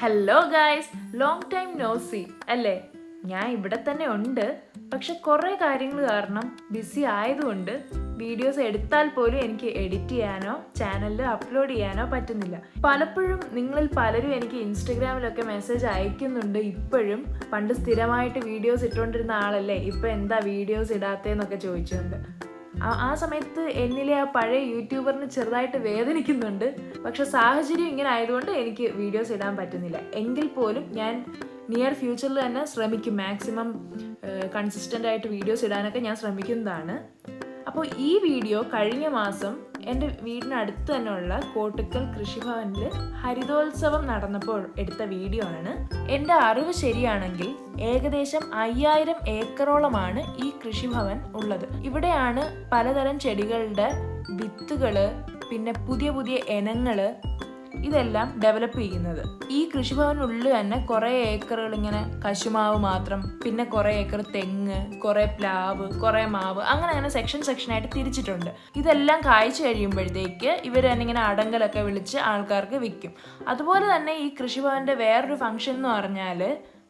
Hello guys, long time no see അല്ലേ? ഞാൻ ഇവിടെ തന്നെ ഉണ്ട്. പക്ഷെ കുറേ കാര്യങ്ങൾ കാരണം ബിസി ആയതുകൊണ്ട് വീഡിയോസ് എടുത്താൽ പോലും എനിക്ക് എഡിറ്റ് ചെയ്യാനോ ചാനലിൽ അപ്ലോഡ് ചെയ്യാനോ പറ്റുന്നില്ല. പലപ്പോഴും നിങ്ങളിൽ പലരും എനിക്ക് ഇൻസ്റ്റഗ്രാമിലൊക്കെ മെസ്സേജ് അയക്കുന്നുണ്ട്. ഇപ്പോഴും പണ്ട് സ്ഥിരമായിട്ട് വീഡിയോസ് ഇട്ടുകൊണ്ടിരുന്ന ആളല്ലേ, ഇപ്പം എന്താ വീഡിയോസ് ഇടാത്തതെന്നൊക്കെ ചോദിച്ചുകൊണ്ട്. ആ സമയത്ത് എന്നിലെ ആ പഴയ യൂട്യൂബറിന് ചെറുതായിട്ട് വേദനിക്കുന്നുണ്ട്. പക്ഷെ സാഹചര്യം ഇങ്ങനെ ആയതുകൊണ്ട് എനിക്ക് വീഡിയോസ് ഇടാൻ പറ്റുന്നില്ല. എങ്കിൽ പോലും ഞാൻ നിയർ ഫ്യൂച്ചറിൽ തന്നെ ശ്രമിക്കും, മാക്സിമം കൺസിസ്റ്റൻ്റ് ആയിട്ട് വീഡിയോസ് ഇടാനൊക്കെ ഞാൻ ശ്രമിക്കുന്നതാണ്. അപ്പോൾ ഈ വീഡിയോ കഴിഞ്ഞ മാസം എൻ്റെ വീടിനടുത്ത് തന്നെയുള്ള കോട്ടുക്കൽ കൃഷിഭവനിൽ ഹരിതോത്സവം നടന്നപ്പോൾ എടുത്ത വീഡിയോ ആണ്. എൻ്റെ അറിവ് ശരിയാണെങ്കിൽ ഏകദേശം 5000 ഏക്കറോളമാണ് ഈ കൃഷിഭവൻ ഉള്ളത്. ഇവിടെയാണ് പലതരം ചെടികളുടെ വിത്തുകള്, പിന്നെ പുതിയ പുതിയ ഇനങ്ങള് ഇതെല്ലാം ഡെവലപ്പ് ചെയ്യുന്നത്. ഈ കൃഷിഭവനുള്ളിൽ തന്നെ കുറേ ഏക്കറുകൾ ഇങ്ങനെ കശുമാവ് മാത്രം, പിന്നെ കുറേ ഏക്കർ തെങ്ങ്, കുറേ പ്ലാവ്, കുറേ മാവ്, അങ്ങനെ സെക്ഷനായിട്ട് തിരിച്ചിട്ടുണ്ട്. ഇതെല്ലാം കായ്ച്ചു കഴിയുമ്പോഴത്തേക്ക് ഇവർ തന്നെ ഇങ്ങനെ അടങ്കലൊക്കെ വിളിച്ച് ആൾക്കാർക്ക് വിൽക്കും. അതുപോലെ തന്നെ ഈ കൃഷിഭവൻ്റെ വേറൊരു ഫംഗ്ഷൻ എന്ന് പറഞ്ഞാൽ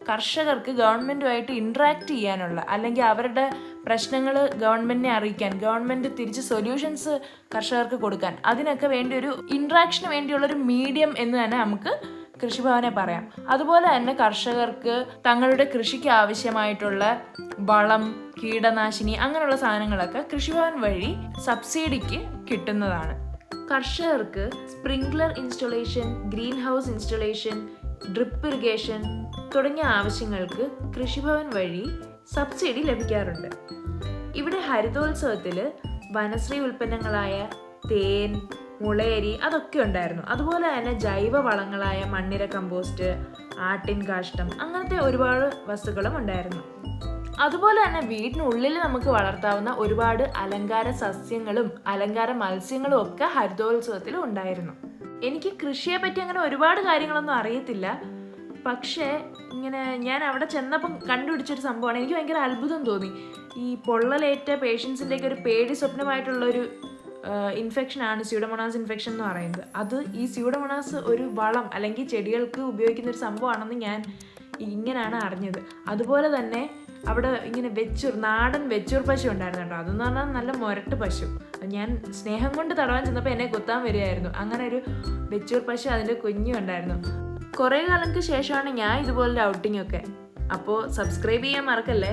കർഷകർക്ക് ഗവൺമെൻറ്റുമായിട്ട് ഇൻട്രാക്ട് ചെയ്യാനുള്ള, അല്ലെങ്കിൽ അവരുടെ പ്രശ്നങ്ങൾ ഗവൺമെൻറ്റിനെ അറിയിക്കാൻ, ഗവൺമെൻറ് തിരിച്ച് സൊല്യൂഷൻസ് കർഷകർക്ക് കൊടുക്കാൻ, അതിനൊക്കെ വേണ്ടി ഒരു ഇൻട്രാക്ഷന് വേണ്ടിയുള്ളൊരു മീഡിയം എന്ന് തന്നെ നമുക്ക് കൃഷിഭവനെ പറയാം. അതുപോലെ തന്നെ കർഷകർക്ക് തങ്ങളുടെ കൃഷിക്ക് ആവശ്യമായിട്ടുള്ള വളം, കീടനാശിനി അങ്ങനെയുള്ള സാധനങ്ങളൊക്കെ കൃഷിഭവൻ വഴി സബ്സിഡിക്ക് കിട്ടുന്നതാണ്. കർഷകർക്ക് sprinkler installation, green house installation, drip irrigation തുടങ്ങിയ ആവശ്യങ്ങൾക്ക് കൃഷിഭവൻ വഴി സബ്സിഡി ലഭിക്കാറുണ്ട്. ഇവിടെ ഹരിതോത്സവത്തിൽ വനശ്രീ ഉൽപ്പന്നങ്ങളായ തേൻ, മുളയരി അതൊക്കെ ഉണ്ടായിരുന്നു. അതുപോലെ തന്നെ ജൈവ വളങ്ങളായ മണ്ണിര കമ്പോസ്റ്റ്, ആട്ടിൻ കാഷ്ടം, അങ്ങനത്തെ ഒരുപാട് വസ്തുക്കളും ഉണ്ടായിരുന്നു. അതുപോലെ തന്നെ വീടിനുള്ളിൽ നമുക്ക് വളർത്താവുന്ന ഒരുപാട് അലങ്കാര സസ്യങ്ങളും അലങ്കാര മത്സ്യങ്ങളും ഒക്കെ ഹരിതോത്സവത്തിൽ ഉണ്ടായിരുന്നു. എനിക്ക് കൃഷിയെ പറ്റി അങ്ങനെ ഒരുപാട് കാര്യങ്ങളൊന്നും അറിയത്തില്ല. പക്ഷേ ഇങ്ങനെ ഞാൻ അവിടെ ചെന്നപ്പം കണ്ടുപിടിച്ചൊരു സംഭവമാണ്, എനിക്ക് ഭയങ്കര അത്ഭുതം തോന്നി. ഈ പൊള്ളലേറ്റ പേഷ്യൻസിൻ്റെയൊക്കെ ഒരു പേടി സ്വപ്നമായിട്ടുള്ളൊരു ഇൻഫെക്ഷനാണ് സ്യൂഡോമോണാസ് ഇൻഫെക്ഷൻ എന്ന് പറയുന്നത്. അത് ഈ സ്യൂഡോമോണാസ് ഒരു വളം അല്ലെങ്കിൽ ചെടികൾക്ക് ഉപയോഗിക്കുന്ന ഒരു സംഭവമാണെന്ന് ഞാൻ ഇങ്ങനെയാണ് അറിഞ്ഞത്. അതുപോലെ തന്നെ അവിടെ ഇങ്ങനെ നാടൻ വെച്ചൂർ പശു ഉണ്ടായിരുന്നു കേട്ടോ. അതെന്ന് പറഞ്ഞാൽ നല്ല മുരട്ട് പശു. ഞാൻ സ്നേഹം കൊണ്ട് തടവാൻ ചെന്നപ്പോൾ എന്നെ കുത്താൻ വരികയായിരുന്നു. അങ്ങനെ ഒരു വെച്ചൂർ പശു, അതിൻ്റെ കുഞ്ഞും ഉണ്ടായിരുന്നു. കുറേ കാലങ്ങൾക്ക് ശേഷമാണ് ഞാൻ ഇതുപോലൊരു ഔട്ടിംഗ് ഒക്കെ. അപ്പോൾ സബ്സ്ക്രൈബ് ചെയ്യാൻ മറക്കല്ലേ.